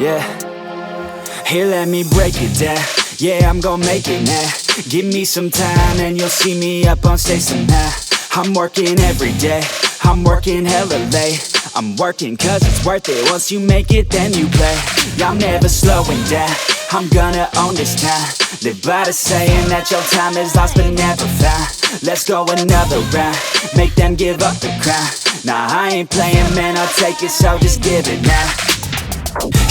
Yeah. Here, let me break it down. Yeah, I'm gon' make it now. Give me some time and you'll see me up on stage somehow. I'm working every day, I'm working hella late. I'm working cause it's worth it. Once you make it, then you play. Yeah, I'm never slowing down, I'm gonna own this town. Live by the saying that your time is lost but never found. Let's go another round, make them give up the crown. Nah, I ain't playing, man, I'll take it, so just give it now.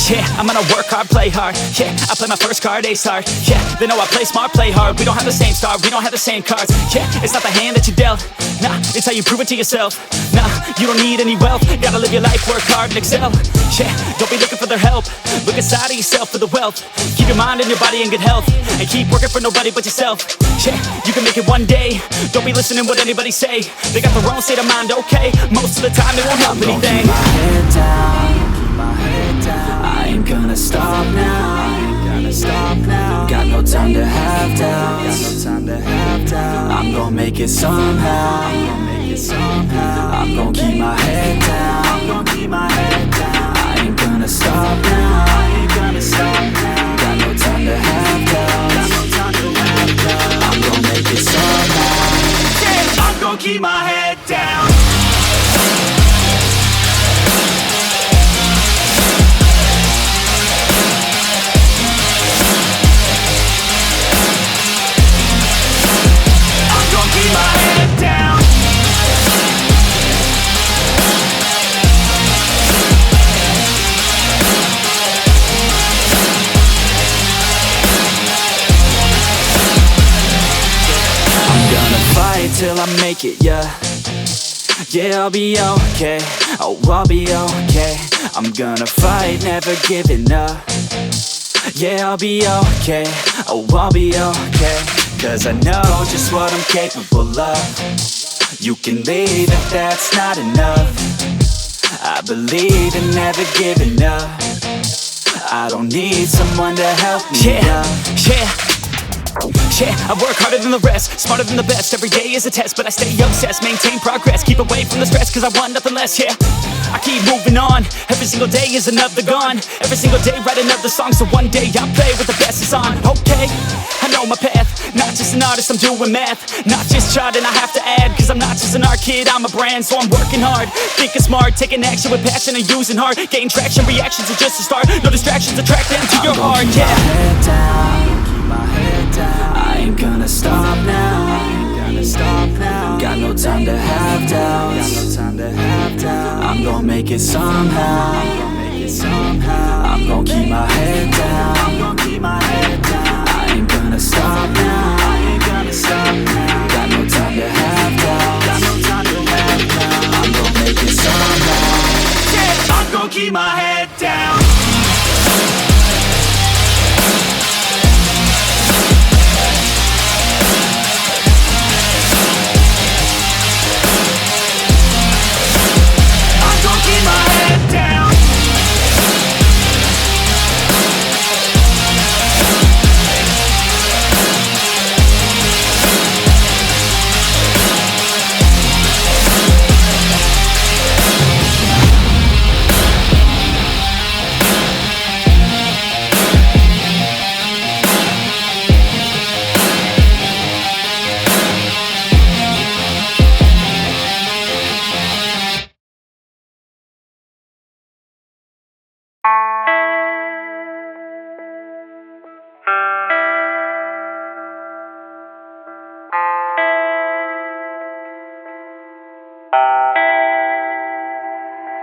Yeah, I'm gonna work hard, play hard. Yeah, I play my first card, ace hard. Yeah, they know I play smart, play hard. We don't have the same star, we don't have the same cards. Yeah, it's not the hand that you dealt. Nah, it's how you prove it to yourself. Nah, you don't need any wealth. Gotta live your life, work hard and excel. Yeah, don't be looking for their help. Look inside of yourself for the wealth. Keep your mind and your body in good health. And keep working for nobody but yourself. Yeah, you can make it one day. Don't be listening what anybody say. They got their own state of mind, okay. Most of the time it won't help anything. Keep my head down. I ain't gonna stop now. Got no time to have doubts. I'm gonna make it somehow. I'm gonna keep my head down. I ain't gonna stop now. Got no time to have doubts. I'm gonna make it somehow. I'm gonna keep my head down. Keep my head down. I'm gonna fight till I make it, yeah. Yeah, I'll be okay. Oh, I'll be okay. I'm gonna fight, never giving up. Yeah, I'll be okay. Oh, I'll be okay. Cause I know just what I'm capable of. You can leave if that's not enough. I believe in never giving up. I don't need someone to help me up. Yeah, I work harder than the rest, smarter than the best. Every day is a test, but I stay obsessed. Maintain progress, keep away from the stress, cause I want nothing less, yeah. I keep moving on, every single day is another gone. Every single day write another song, so one day I'll play with the best is on. Okay, I know my path, not just an artist, I'm doing math. Not just charting, I have to add, cause I'm not just an art kid, I'm a brand. So I'm working hard, thinking smart, taking action with passion and using heart. Getting traction, reactions are just a start. No distractions, attract them to your heart, yeah. Keep my head down. I ain't gonna stop now. Got no time to have doubts. I'm gonna make it somehow. I'm gonna keep my head down. I ain't gonna stop now. Got no time to have doubts. I'm gonna make it somehow. I'm gonna keep my head down. Keep my head down.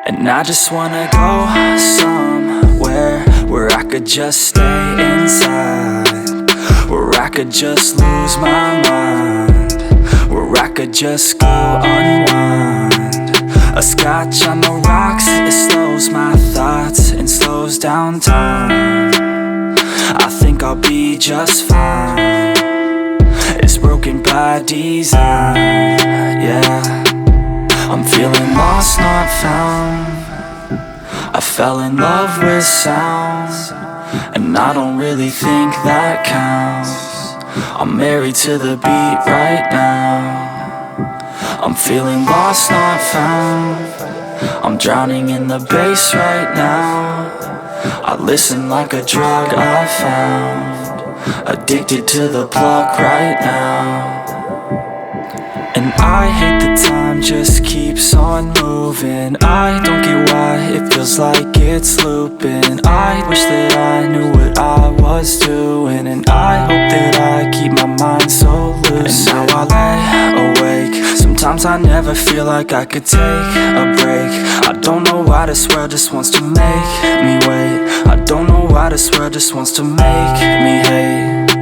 And I just wanna go somewhere where I could just stay inside, where I could just lose my mind, where I could just go unwind. A scotch on the rocks, it slows my thoughts and slows down time. I think I'll be just fine. It's broken by design, yeah. I'm feeling lost, not found. I fell in love with sound, and I don't really think that counts. I'm married to the beat right now. I'm feeling lost, not found. I'm drowning in the bass right now. I listen like a drug I found, addicted to the plug right now. And I hate the time just keeps on moving. I don't get why it feels like it's looping. I wish that I knew what I was doing, and I hope that I keep my mind so loose. And now I lay awake, sometimes I never feel like I could take a break. I don't know why this world just wants to make me wait. I don't know why this world just wants to make me hate.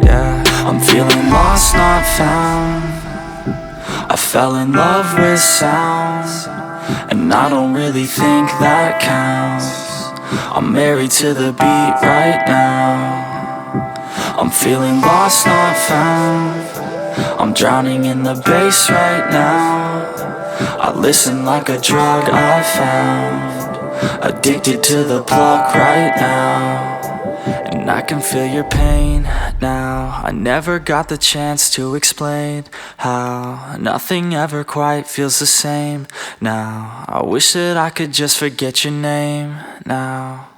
Yeah, I'm feeling lost, not found. I fell in love with sound, and I don't really think that counts. I'm married to the beat right now. I'm feeling lost, not found. I'm drowning in the bass right now. I listen like a drug I found, addicted to the plug right now. And I can feel your pain now. I never got the chance to explain how nothing ever quite feels the same now. I wish that I could just forget your name now.